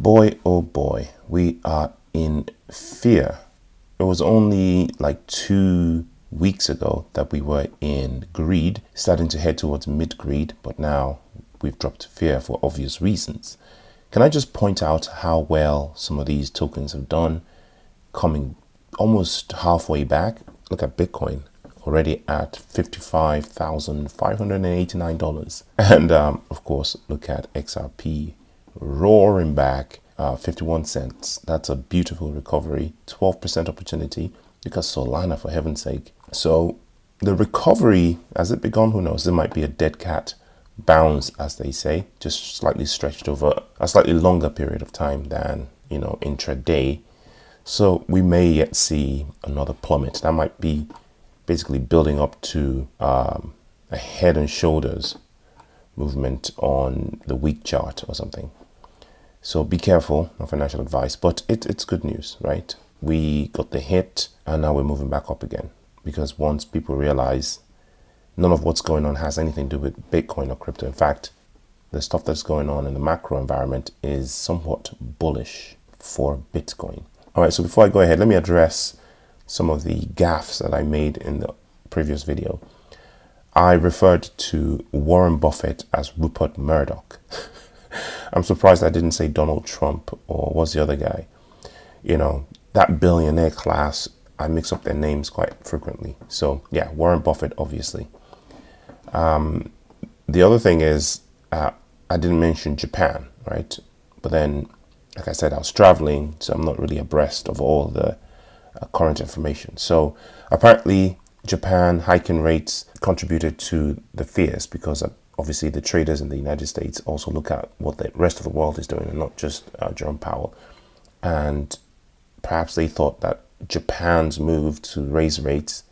Boy, oh boy, we are in fear. It was only like 2 weeks ago that we were in greed, starting to head towards mid-greed, but now we've dropped to fear for obvious reasons. Can I just point out how well some of these tokens have done, coming almost halfway back? Look at Bitcoin, already at $55,589. And of course, look at XRP, roaring back, 51 cents. That's a beautiful recovery, 12% opportunity. Look at Solana, for heaven's sake. So the recovery, has it begun? Who knows? It might be a dead cat bounce, as they say, just slightly stretched over a slightly longer period of time than, intraday. So we may yet see another plummet. That might be basically building up to a head and shoulders movement on the week chart or something. So be careful, no financial advice, but it's good news, right? We got the hit and now we're moving back up again, because once people realize none of what's going on has anything to do with Bitcoin or crypto. In fact, the stuff that's going on in the macro environment is somewhat bullish for Bitcoin. All right, so before I go ahead, let me address some of the gaffes that I made in the previous video. I referred to Warren Buffett as Rupert Murdoch. I'm surprised I didn't say Donald Trump, or what's the other guy? That billionaire class, I mix up their names quite frequently. So yeah, Warren Buffett, obviously. The other thing is, I didn't mention Japan, right? But then, like I said, I was traveling, so I'm not really abreast of all the current information. So apparently Japan hiking rates contributed to the fears, because obviously the traders in the United States also look at what the rest of the world is doing and not just Jerome Powell. And perhaps they thought that Japan's move to raise rates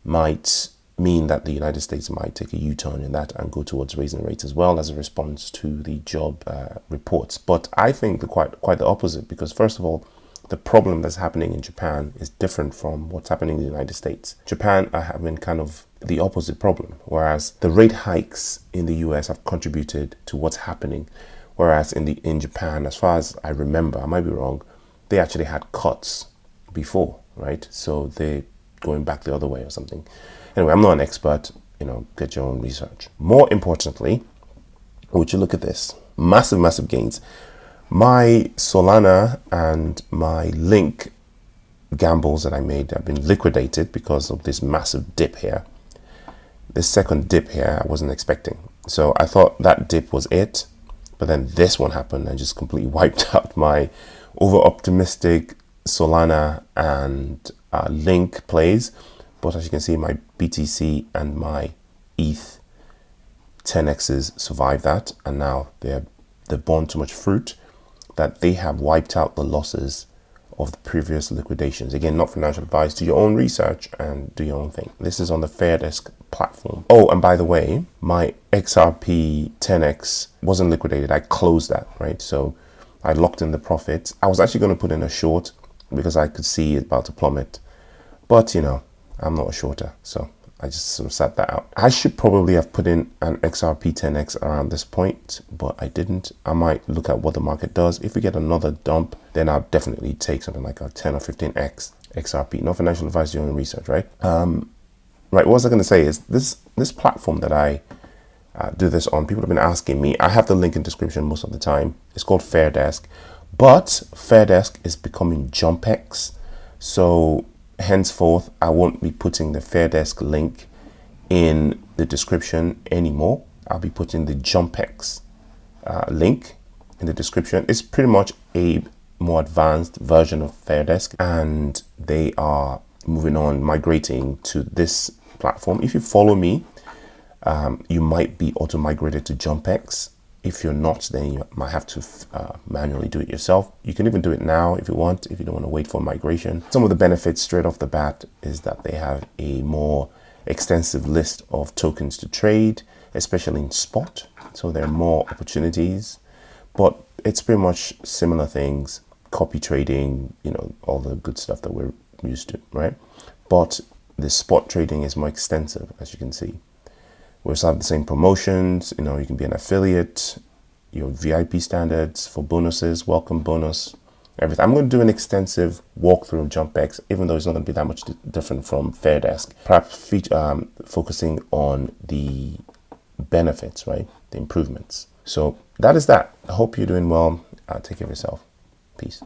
might mean that the United States might take a U-turn in that and go towards raising rates as well, as a response to the job reports. But I think quite the opposite, because first of all, the problem that's happening in Japan is different from what's happening in the United States. Japan are having kind of the opposite problem, whereas the rate hikes in the US have contributed to what's happening. Whereas in Japan, as far as I remember, I might be wrong, they actually had cuts before, right? So they're going back the other way or something. Anyway, I'm not an expert, get your own research. More importantly, would you look at this? Massive gains. My Solana and my Link gambles that I made have been liquidated because of this massive dip here. This second dip here, I wasn't expecting. So I thought that dip was it, but then this one happened and just completely wiped out my over-optimistic Solana and Link plays. But as you can see, my BTC and my ETH 10Xs survived that, and now they've borne too much fruit that they have wiped out the losses of the previous liquidations. Again, not financial advice. Do your own research and do your own thing. This is on the Fairdesk platform. Oh, and by the way, my XRP 10X wasn't liquidated. I closed that, right? So I locked in the profits. I was actually going to put in a short because I could see it about to plummet. But, I'm not a shorter, so I just sort of sat that out. I should probably have put in an XRP 10X around this point, but I didn't. I might look at what the market does. If we get another dump, then I'll definitely take something like a 10 or 15X XRP. No financial advice, your own research, right? Right, what was I going to say is this platform that I do this on, people have been asking me. I have the link in description most of the time. It's called Fairdesk, but Fairdesk is becoming JumpX. So henceforth, I won't be putting the Fairdesk link in the description anymore. I'll be putting the JumpX link in the description. It's pretty much a more advanced version of Fairdesk, and they are moving on, migrating to this platform. If you follow me, you might be auto-migrated to JumpX. If you're not, then you might have to manually do it yourself. You can even do it now if you want, if you don't want to wait for migration. Some of the benefits straight off the bat is that they have a more extensive list of tokens to trade, especially in spot. So there are more opportunities, but it's pretty much similar things, copy trading, all the good stuff that we're used to, right? But the spot trading is more extensive, as you can see. We also have the same promotions. You can be an affiliate. your VIP standards for bonuses, welcome bonus, everything. I'm going to do an extensive walkthrough of JumpX, even though it's not going to be that much different from Fairdesk. Perhaps focusing on the benefits, right? The improvements. So that is that. I hope you're doing well. Take care of yourself. Peace.